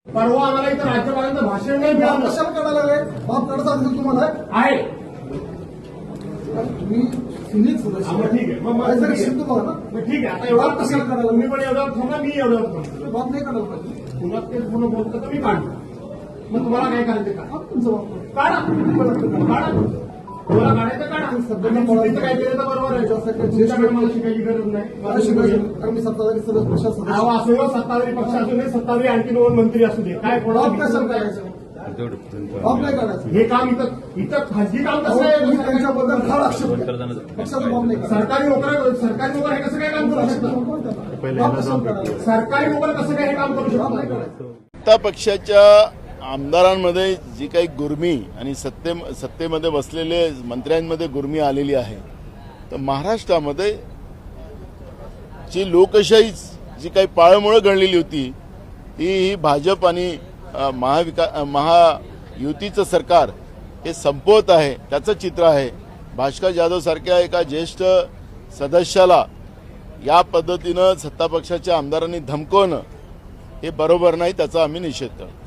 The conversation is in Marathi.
परवा आम्हाला इथं राज्यपालांचं भाषण नाही मिळालं. कशाला काढायला लागले? बाप काढायचा अधिकार तुम्हाला आहे. तुम्ही सिनियर सदस्य मग ठीक आहे. मग काहीतरी ठीक आहे. शिकतो बघा ना. मग ठीक आहे. आता एवढा कशाला करायला? तुम्ही पण एवढा थांबा, मी एवढं थांबतो. बाप नाही काढायला पाहिजे. पुन्हा ते पुन्हा बोलतो तर मी काढतो. मग तुम्हाला काय करायचं का? हा तुमचं बाप काढा. काढा. तुम्हाला काढायचं काढा. चुकीचं काय केलं तर बरोबर आहे. तुमच्याकडे मला शिकायची गरज नाही. मला शिकायचं कारण मी सत्ताधारी सदस्य प्रशासन अहो, असो सत्ताधारी पक्ष असू दे, सत्ताधारी आणखी 2 मंत्री असू दे, काय बाप कशाला कोणाला काढायचं? बाप नाही काढायचं. हे काम इथं खाजगी काम कसं तुम्ही आहे? त्यांच्याबद्दल फार आक्षेप घेता. पक्षाचा बाप नाही काढायचा. सरकारी नोकर हे कसं काय काम करू शकतात? बाप कशाला काढायचा? सरकारी नोकर कसं काय हे काम करू बाप नाही शकतात? काढायचं. सत्ता पक्षाच्या आमदारांमध्ये जी काही गुर्मी आणि सत्तेमध्ये बसलेले मंत्र्यांमध्ये गुर्मी आलेली आहे, तर महाराष्ट्रामध्ये जी लोकशाही जी काही पाळंमुळं घडलेली होती ही भाजप आणि महायुतीचं सरकार हे संपवत आहे, त्याचं चित्र आहे. भास्कर जाधव सारख्या एका ज्येष्ठ सदस्याला या पद्धतीनं सत्तापक्षाच्या आमदारांनी धमकवणं हे बरोबर नाही, त्याचा आम्ही निषेध करतो.